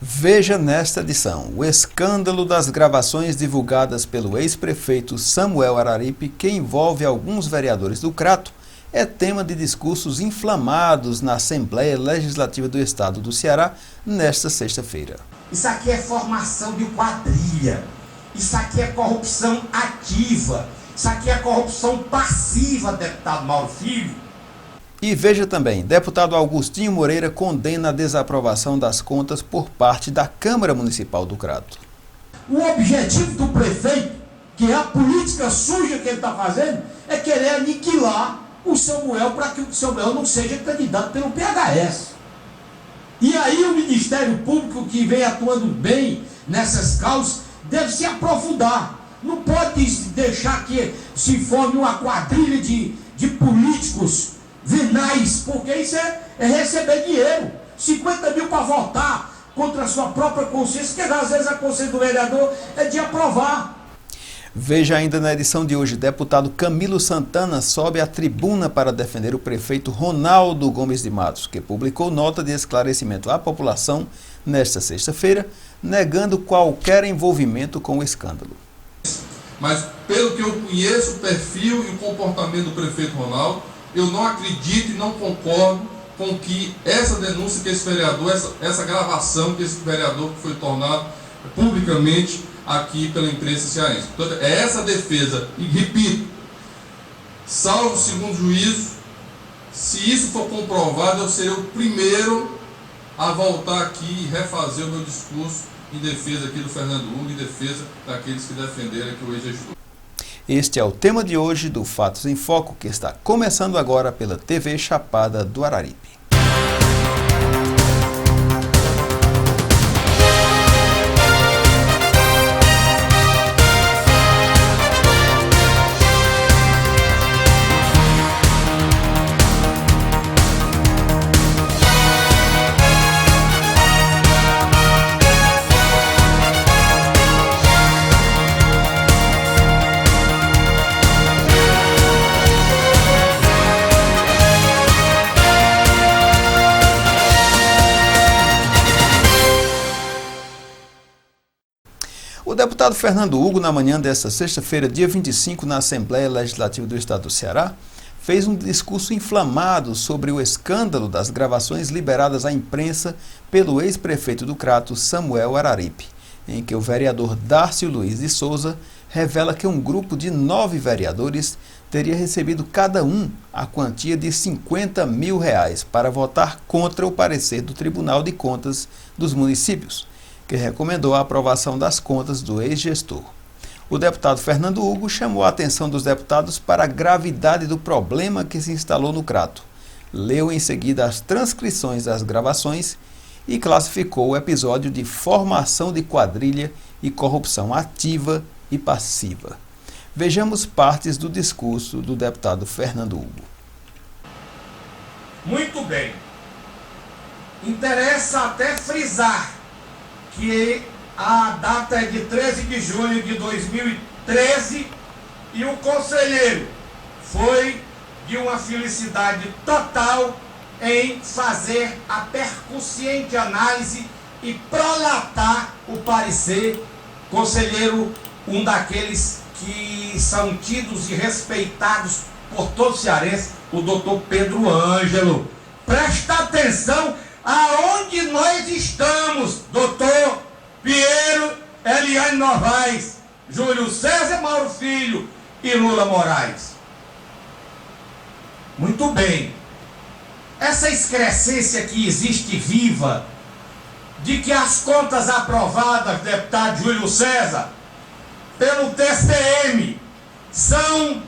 Veja nesta edição o escândalo das gravações divulgadas pelo ex-prefeito Samuel Araripe, que envolve alguns vereadores do Crato, é tema de discursos inflamados na Assembleia Legislativa do Estado do Ceará nesta sexta-feira. Isso aqui é formação de quadrilha, isso aqui é corrupção ativa, isso aqui é corrupção passiva, deputado Mauro Filho. E veja também, deputado Augustinho Moreira condena a desaprovação das contas por parte da Câmara Municipal do Crato. O objetivo do prefeito, que é a política suja que ele está fazendo, é querer aniquilar o Samuel para que o Samuel não seja candidato pelo PHS. E aí o Ministério Público, que vem atuando bem nessas causas, deve se aprofundar. Não pode deixar que se forme uma quadrilha de políticos venais, porque isso é receber dinheiro. 50 mil para votar contra a sua própria consciência, que às vezes a consciência do vereador é de aprovar. Veja ainda na edição de hoje, deputado Camilo Santana sobe à tribuna para defender o prefeito Ronaldo Gomes de Matos, que publicou nota de esclarecimento à população nesta sexta-feira, negando qualquer envolvimento com o escândalo. Mas pelo que eu conheço o perfil e o comportamento do prefeito Ronaldo, eu não acredito e não concordo com que essa denúncia que esse vereador, essa gravação que esse vereador foi tornado publicamente aqui pela imprensa cearense. Portanto, é essa defesa, e repito, salvo segundo juízo, se isso for comprovado, eu serei o primeiro a voltar aqui e refazer o meu discurso em defesa aqui do Fernando Hugo, em defesa daqueles que defenderam aqui o ex-gestor. Este é o tema de hoje do Fatos em Foco, que está começando agora pela TV Chapada do Araripe. O deputado Fernando Hugo, na manhã desta sexta-feira, dia 25, na Assembleia Legislativa do Estado do Ceará, fez um discurso inflamado sobre o escândalo das gravações liberadas à imprensa pelo ex-prefeito do Crato, Samuel Araripe, em que o vereador Dárcio Luiz de Souza revela que um grupo de 9 vereadores teria recebido cada um a quantia de R$50 mil para votar contra o parecer do Tribunal de Contas dos Municípios, que recomendou a aprovação das contas do ex-gestor. O deputado Fernando Hugo chamou a atenção dos deputados para a gravidade do problema que se instalou no Crato. Leu em seguida as transcrições das gravações e classificou o episódio de formação de quadrilha e corrupção ativa e passiva. Vejamos partes do discurso do deputado Fernando Hugo. Muito bem. Interessa até frisar que a data é de 13 de junho de 2013 e o conselheiro foi de uma felicidade total em fazer a percussiente análise e prolatar o parecer. Conselheiro, um daqueles que são tidos e respeitados por todo cearense, o doutor Pedro Ângelo. Presta atenção aonde nós estamos, doutor Piero, Eliane Novaes, Júlio César Mauro Filho e Lula Moraes. Muito bem. Essa excrescência que existe viva, de que as contas aprovadas, deputado Júlio César, pelo TCM, são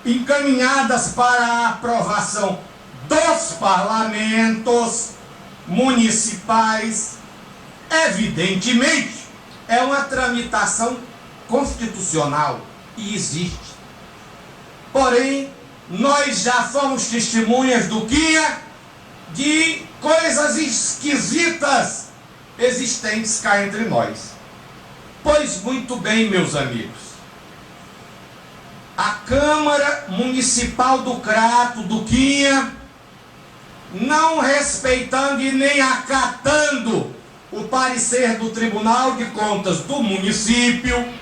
encaminhadas para a aprovação dos parlamentos municipais, evidentemente, é uma tramitação constitucional e existe. Porém, nós já fomos testemunhas do que é de coisas esquisitas existentes cá entre nós. Pois muito bem, meus amigos, a Câmara Municipal do Crato, do Quinha, não respeitando e nem acatando o parecer do Tribunal de Contas do município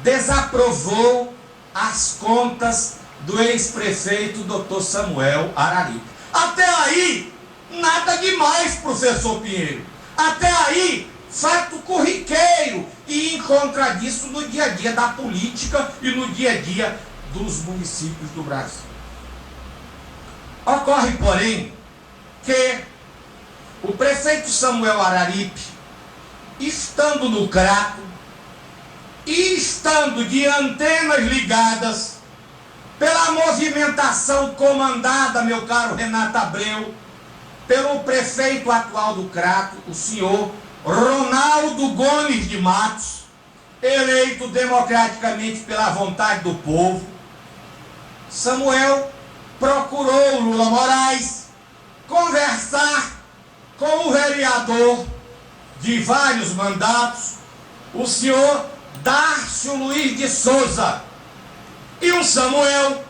desaprovou as contas do ex-prefeito Dr. Samuel Araripe. Até aí, nada demais, professor Pinheiro. Até aí, fato corriqueiro e em contra disso no dia a dia da política e no dia a dia dos municípios do Brasil. Ocorre, porém, que o prefeito Samuel Araripe, estando no Crato e estando de antenas ligadas pela movimentação comandada, meu caro Renato Abreu, pelo prefeito atual do Crato, o senhor Ronaldo Gomes de Matos, eleito democraticamente pela vontade do povo, Samuel procurou Lula Moraes conversar com o vereador de vários mandatos, o senhor Dárcio Luiz de Souza. E o Samuel,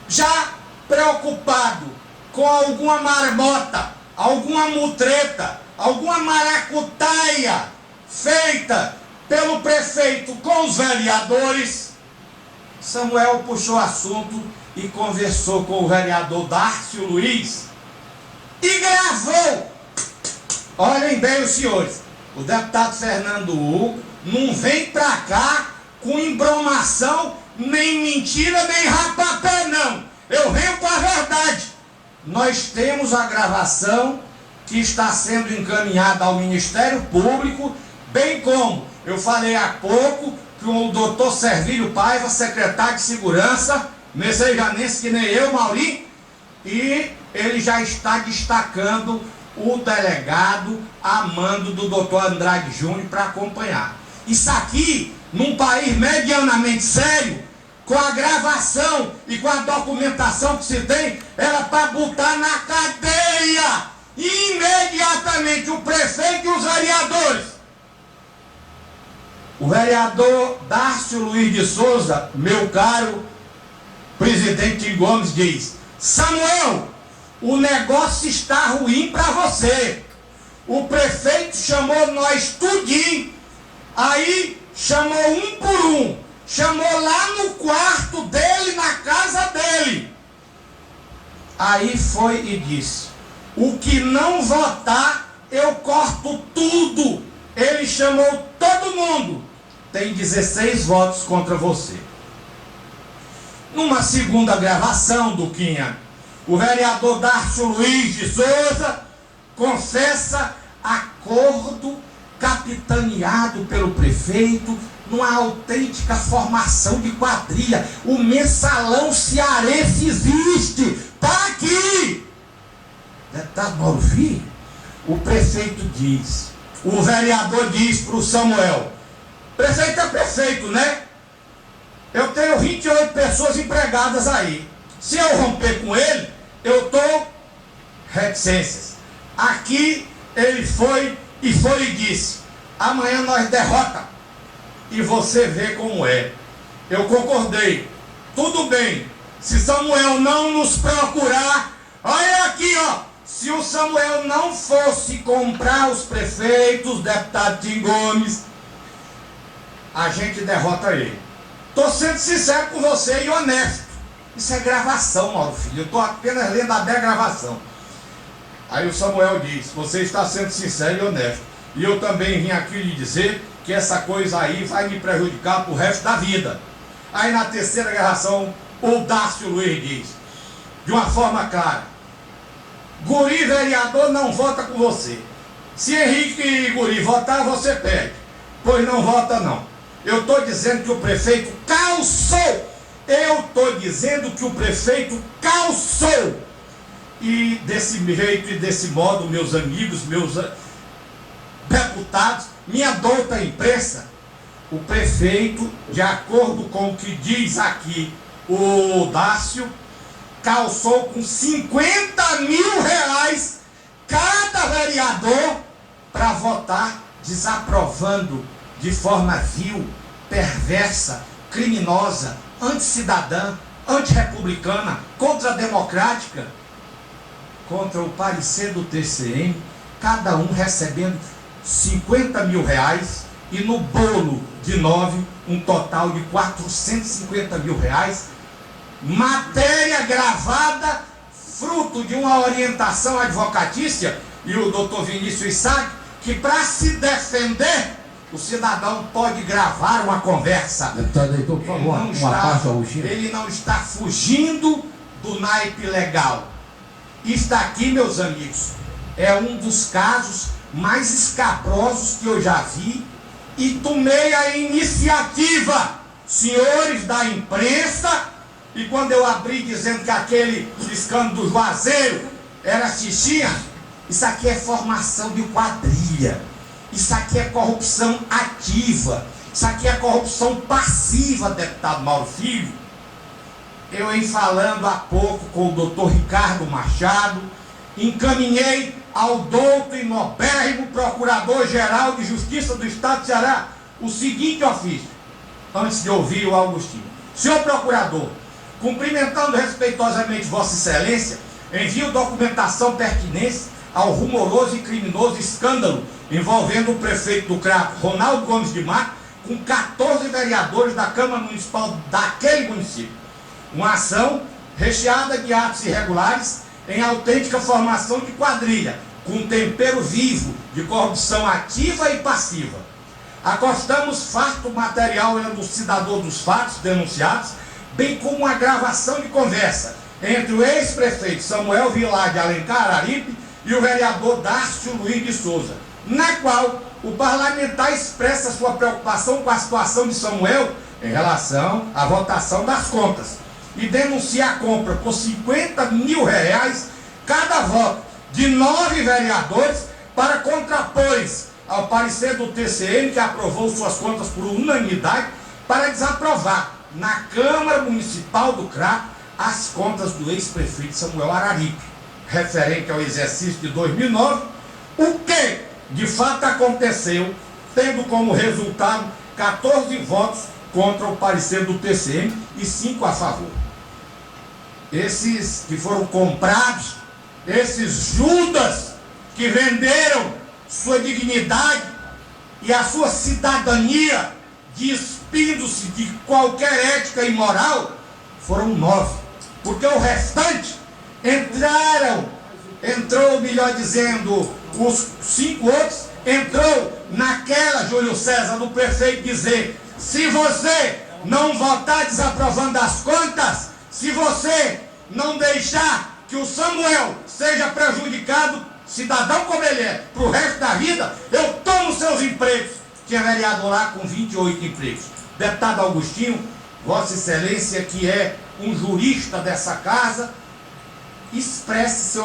já preocupado com alguma marmota, alguma mutreta, alguma maracutaia feita pelo prefeito com os vereadores, Samuel puxou assunto e conversou com o vereador Dárcio Luiz e gravou. Olhem bem os senhores, o deputado Fernando Hugo não vem pra cá com embromação, nem mentira, nem rapapé, não. Eu venho com a verdade. Nós temos a gravação que está sendo encaminhada ao Ministério Público, bem como eu falei há pouco que o doutor Servílio Paiva, secretário de Segurança, messejanense que nem eu, Maurinho, e ele já está destacando o delegado a mando do doutor Andrade Júnior para acompanhar. Isso aqui, num país medianamente sério, com a gravação e com a documentação que se tem, era para botar na cadeia imediatamente o prefeito e os vereadores. O vereador Dárcio Luiz de Souza, meu caro presidente Gomes, diz: Samuel, o negócio está ruim para você. O prefeito chamou nós tudinho, aí chamou um por um, chamou lá no quarto dele, na casa dele. Aí foi e disse: o que não votar, eu corto tudo. Ele chamou todo mundo. Tem 16 votos contra você. Numa segunda gravação, Duquinha, o vereador Dárcio Luiz de Souza confessa acordo capitaneado pelo prefeito numa autêntica formação de quadrilha. O mensalão cearense existe. Está aqui. Deputado Mauro Filho, o prefeito diz, o vereador diz para o Samuel: prefeito é prefeito, né? Eu tenho 28 pessoas empregadas aí. Se eu romper com ele, eu estou reticências. Aqui ele foi e disse: amanhã nós derrota. E você vê como é. Eu concordei. Tudo bem. Se Samuel não nos procurar, olha aqui, ó. Se o Samuel não fosse comprar os prefeitos, deputado Tim Gomes, a gente derrota ele. Estou sendo sincero com você e honesto. Isso é gravação, Mauro Filho. Eu estou apenas lendo a gravação. Aí o Samuel diz: você está sendo sincero e honesto. E eu também vim aqui lhe dizer que essa coisa aí vai me prejudicar pro resto da vida. Aí na terceira gravação, o Dárcio Luiz diz, de uma forma clara: Guri vereador não vota com você. Se Henrique e Guri votar, você perde. Pois não vota não. Eu estou dizendo que o prefeito calçou. Eu estou dizendo que o prefeito calçou. E desse jeito e desse modo, meus amigos, meus deputados, minha douta imprensa, o prefeito, de acordo com o que diz aqui o Dárcio, calçou com 50 mil reais cada vereador para votar desaprovando de forma vil, perversa, criminosa, anticidadã, antirrepublicana, contrademocrática, contra o parecer do TCM, cada um recebendo 50 mil reais e no bolo de 9 um total de 450 mil reais, matéria gravada, fruto de uma orientação advocatícia, e o doutor Vinícius sabe que para se defender, o cidadão pode gravar uma conversa. Deputado Heitor, por favor, uma parte ao Agostinho. Ele não está fugindo do naipe legal. Está aqui, meus amigos, é um dos casos mais escabrosos que eu já vi, e tomei a iniciativa, senhores da imprensa, e quando eu abri dizendo que aquele escândalo do Juazeiro era xixinha, isso aqui é formação de quadrilha, isso aqui é corrupção ativa, isso aqui é corrupção passiva, deputado Mauro Filho. Eu, em falando há pouco com o doutor Ricardo Machado, encaminhei ao douto e nobérrimo Procurador-Geral de Justiça do Estado do Ceará o seguinte ofício, antes de ouvir o Agostinho. Senhor Procurador, cumprimentando respeitosamente Vossa Excelência, envio documentação pertinente ao rumoroso e criminoso escândalo envolvendo o prefeito do Crato, Ronaldo Gomes de Mato, com 14 vereadores da Câmara Municipal daquele município. Uma ação recheada de atos irregulares em autêntica formação de quadrilha, com tempero vivo de corrupção ativa e passiva. Acostamos farto material elucidador dos fatos denunciados, bem como uma gravação de conversa entre o ex-prefeito Samuel Vilar de Alencar Araripe e o vereador Dárcio Luiz de Souza, na qual o parlamentar expressa sua preocupação com a situação de Samuel em relação à votação das contas e denuncia a compra por 50 mil reais cada voto de 9 vereadores para contrapor ao parecer do TCM, que aprovou suas contas por unanimidade, para desaprovar na Câmara Municipal do Crato as contas do ex-prefeito Samuel Araripe, referente ao exercício de 2009, o que de fato aconteceu, tendo como resultado 14 votos contra o parecer do TCM e 5 a favor. Esses que foram comprados, esses Judas que venderam sua dignidade e a sua cidadania, despindo-se de qualquer ética e moral, foram 9, porque o restante entrou, melhor dizendo, os 5 outros, entrou naquela, Júlio César, do prefeito dizer: se você não votar desaprovando as contas, se você não deixar que o Samuel seja prejudicado, cidadão como ele é, para o resto da vida, eu tomo seus empregos. Tinha vereador lá com 28 empregos. Deputado Agostinho, Vossa Excelência, que é um jurista dessa casa, expresse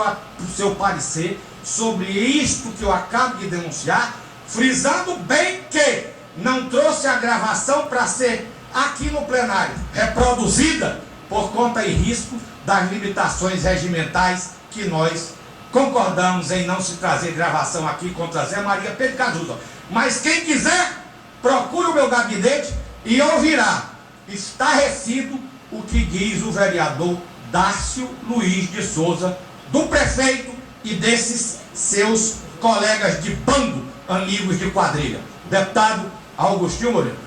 seu parecer sobre isto que eu acabo de denunciar, frisando bem que não trouxe a gravação para ser aqui no plenário reproduzida por conta e risco das limitações regimentais que nós concordamos em não se trazer gravação aqui contra Zé Maria Pedro Cazuza. Mas quem quiser, procure o meu gabinete e ouvirá estarrecido o que diz o vereador Dárcio Luiz de Souza, do prefeito e desses seus colegas de bando, amigos de quadrilha. Deputado Agostinho Moreira.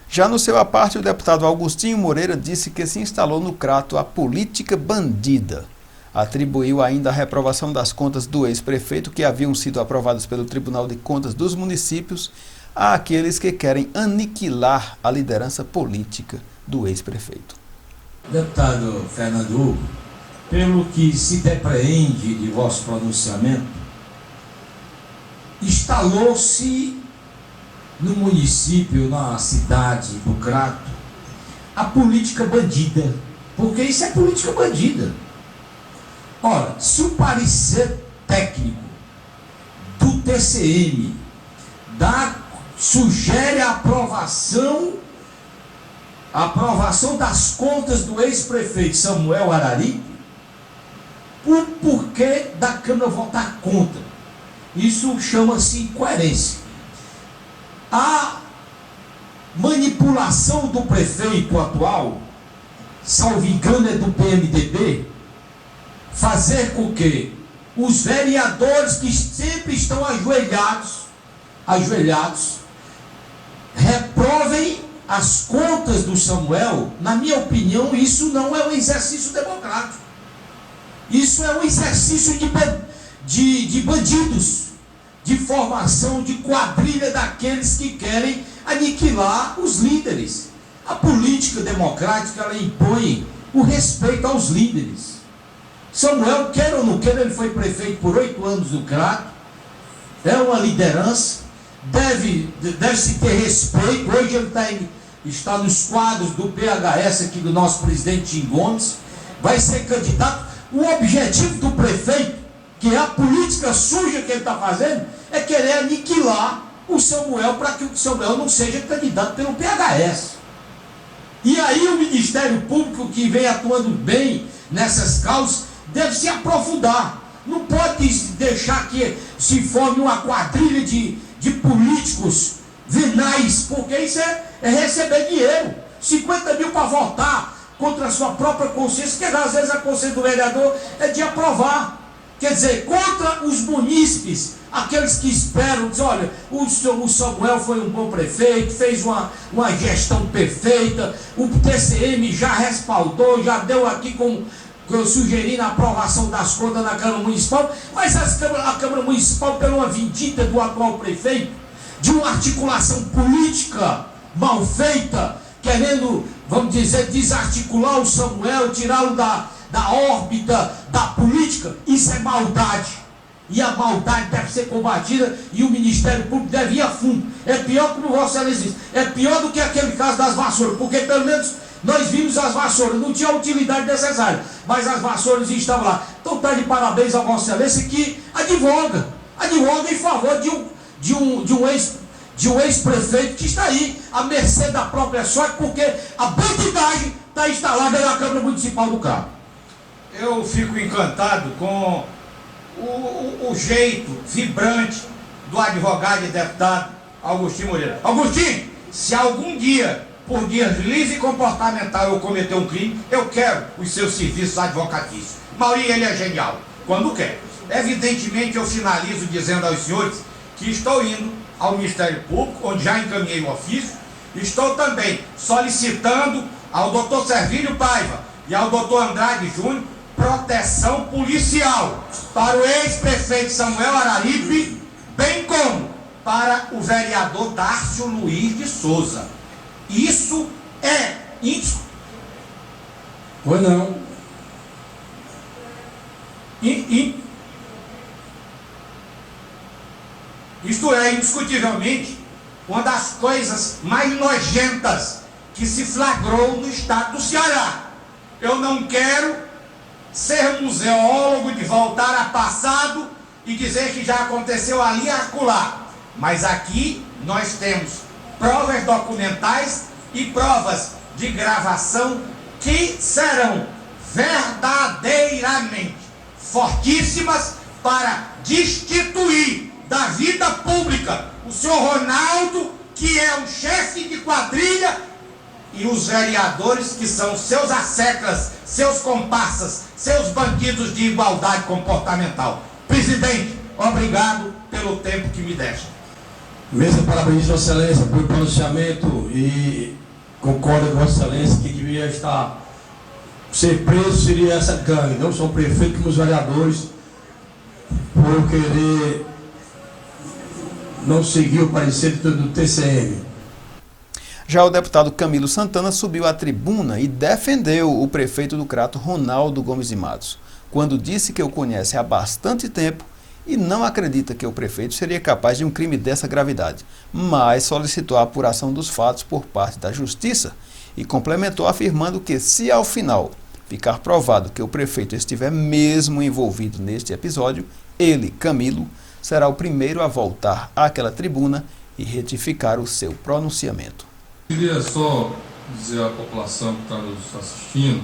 Já no seu aparte, o deputado Agostinho Moreira disse que se instalou no Crato a política bandida. Atribuiu ainda a reprovação das contas do ex-prefeito, que haviam sido aprovadas pelo Tribunal de Contas dos Municípios, àqueles que querem aniquilar a liderança política do ex-prefeito. Deputado Fernando Hugo, pelo que se depreende de vosso pronunciamento, instalou-se no município, na cidade do Crato, a política bandida, porque isso é política bandida. Ora, se o parecer técnico do TCM sugere a aprovação das contas do ex-prefeito Samuel Araripe, o porquê da Câmara votar contra? Isso chama-se incoerência. A manipulação do prefeito atual, salvo engano, é do PMDB, fazer com que os vereadores que sempre estão ajoelhados ajoelhados, reprovem as contas do Samuel. Na minha opinião, isso não é um exercício democrático. Isso é um exercício de bandidos, de formação de quadrilha daqueles que querem aniquilar os líderes. A política democrática, ela impõe o respeito aos líderes. Samuel, quer ou não quer, ele foi prefeito por 8 anos do Crato, é uma liderança, deve-se ter respeito. Hoje ele está nos quadros do PHS aqui do nosso presidente Tim Gomes, vai ser candidato. O objetivo do prefeito, que é a política suja que ele está fazendo, é querer aniquilar o Samuel para que o Samuel não seja candidato pelo PHS. E aí o Ministério Público, que vem atuando bem nessas causas, deve se aprofundar. Não pode deixar que se forme uma quadrilha de políticos venais, porque isso é receber dinheiro. 50 mil para votar contra a sua própria consciência, que às vezes a consciência do vereador é de aprovar. Quer dizer, contra os munícipes, aqueles que esperam, dizem, olha, o Samuel foi um bom prefeito, fez uma gestão perfeita, o TCM já respaldou, já deu aqui como eu sugeri na aprovação das contas na Câmara Municipal, mas a Câmara Municipal, pela uma vendida do atual prefeito, de uma articulação política mal feita, querendo, vamos dizer, desarticular o Samuel, tirá-lo da órbita da política, isso é maldade. E a maldade deve ser combatida e o Ministério Público deve ir a fundo. É pior, como Vossa Excelência disse, é pior do que aquele caso das vassouras, porque pelo menos nós vimos as vassouras, não tinha a utilidade necessária, mas as vassouras estavam lá. Então está de parabéns a Vossa Excelência que advoga em favor de um ex-prefeito que está aí, à mercê da própria sorte, porque a bandidagem está instalada na Câmara Municipal do Cabo. Eu fico encantado com o jeito vibrante do advogado e deputado Augustinho Moreira. Augustinho, se algum dia, por deslize comportamental, eu cometer um crime, eu quero os seus serviços advocatícios. Maurinho, ele é genial, quando quer. Evidentemente, eu finalizo dizendo aos senhores que estou indo ao Ministério Público, onde já encaminhei o ofício. Estou também solicitando ao doutor Servílio Paiva e ao doutor Andrade Júnior proteção policial para o ex-prefeito Samuel Araripe, bem como para o vereador Dárcio Luiz de Souza. Isso é Pois não. Isto é, indiscutivelmente, uma das coisas mais nojentas que se flagrou no estado do Ceará. Eu não quero ser museólogo de voltar a passado e dizer que já aconteceu ali e acolá. Mas aqui nós temos provas documentais e provas de gravação que serão verdadeiramente fortíssimas para destituir da vida pública o senhor Ronaldo, que é um chefe de quadrilha, e os vereadores que são seus asseclas, seus comparsas, seus bandidos de igualdade comportamental. Presidente, obrigado pelo tempo que me deixa. Mesa parabeniza Vossa Excelência pelo pronunciamento e concordo com Vossa Excelência que devia ser preso seria essa gangue, não só o prefeito como os vereadores, por querer não seguir o parecer do TCM. Já o deputado Camilo Santana subiu à tribuna e defendeu o prefeito do Crato, Ronaldo Gomes de Matos, quando disse que o conhece há bastante tempo e não acredita que o prefeito seria capaz de um crime dessa gravidade, mas solicitou a apuração dos fatos por parte da Justiça e complementou afirmando que, se ao final ficar provado que o prefeito estiver mesmo envolvido neste episódio, ele, Camilo, será o primeiro a voltar àquela tribuna e retificar o seu pronunciamento. Queria só dizer à população que está nos assistindo,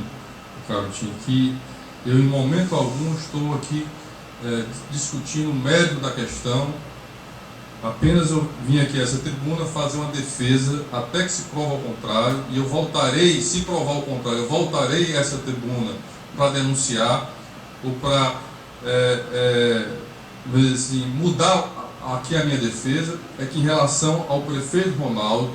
Carotinho, que eu em momento algum estou aqui discutindo o mérito da questão. Apenas eu vim aqui a essa tribuna fazer uma defesa até que se prova o contrário, e eu voltarei, se provar o contrário, eu voltarei a essa tribuna para denunciar ou para assim, mudar aqui a minha defesa é que em relação ao prefeito Ronaldo,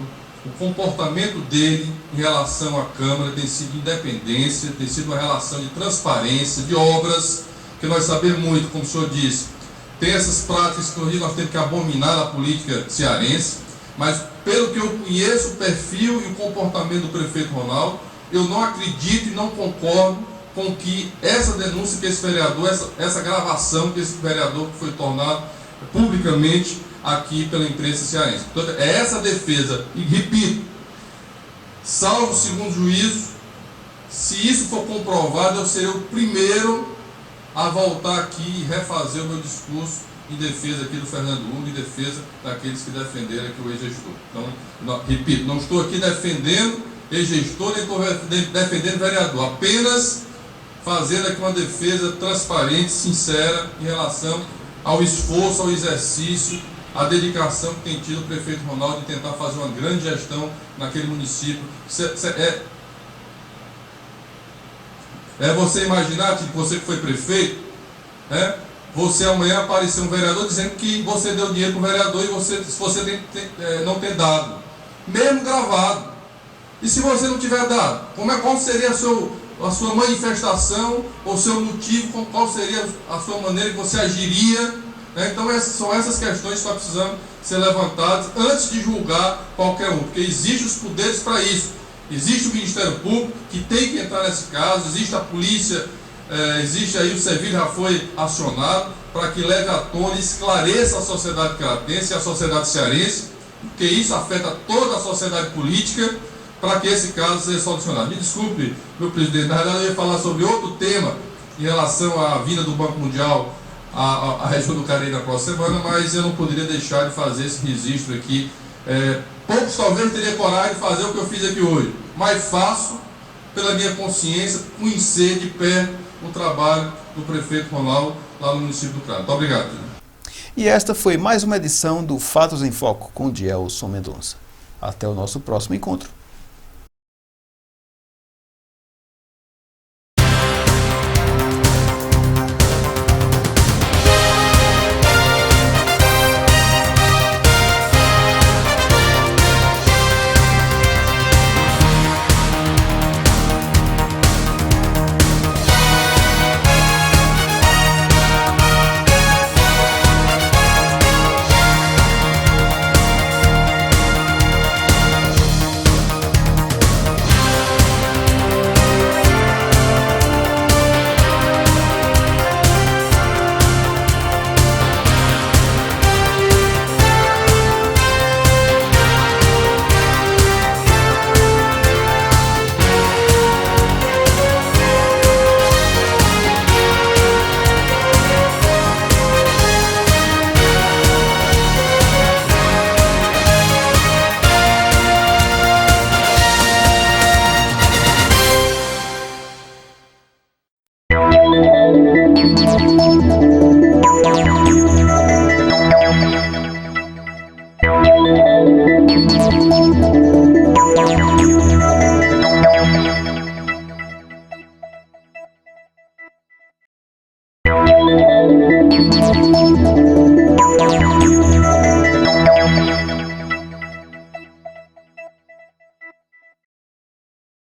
o comportamento dele em relação à Câmara tem sido independência, tem sido uma relação de transparência, de obras, que nós sabemos muito, como o senhor disse, tem essas práticas que no Rio nós temos que abominar na política cearense, mas pelo que eu conheço o perfil e o comportamento do prefeito Ronaldo, eu não acredito e não concordo com que essa denúncia que esse vereador, essa gravação que esse vereador foi tornado publicamente aqui pela imprensa cearense. Portanto, é essa defesa, e repito, salvo segundo juízo, se isso for comprovado, eu serei o primeiro a voltar aqui e refazer o meu discurso em defesa aqui do Fernando Lula, em defesa daqueles que defenderam aqui o ex-gestor. Então, repito, não estou aqui defendendo ex-gestor, nem estou defendendo vereador, apenas fazendo aqui uma defesa transparente, sincera, em relação ao esforço, ao exercício, à dedicação que tem tido o prefeito Ronaldo em tentar fazer uma grande gestão naquele município. É você imaginar, tipo, você que foi prefeito, né? Você amanhã aparecer um vereador dizendo que você deu dinheiro para o vereador e você não tem dado, mesmo gravado. E se você não tiver dado, qual seria a sua manifestação, ou seu motivo, qual seria a sua maneira que você agiria, né? Então são essas questões que nós precisamos ser levantadas antes de julgar qualquer um, porque existem os poderes para isso. Existe o Ministério Público que tem que entrar nesse caso, existe a polícia, existe aí o Sevilha já foi acionado para que leve à tona e esclareça a sociedade caratense e a sociedade cearense, porque isso afeta toda a sociedade política, para que esse caso seja solucionado. Me desculpe, meu presidente, na verdade eu ia falar sobre outro tema em relação à vinda do Banco Mundial à região do Cariri na próxima semana, mas eu não poderia deixar de fazer esse registro aqui. Poucos talvez teriam coragem de fazer o que eu fiz aqui hoje, mas faço pela minha consciência, conhecer de perto o trabalho do prefeito Ronaldo lá no município do Crato. Muito obrigado, presidente. E esta foi mais uma edição do Fatos em Foco com Dielson Mendonça. Até o nosso próximo encontro.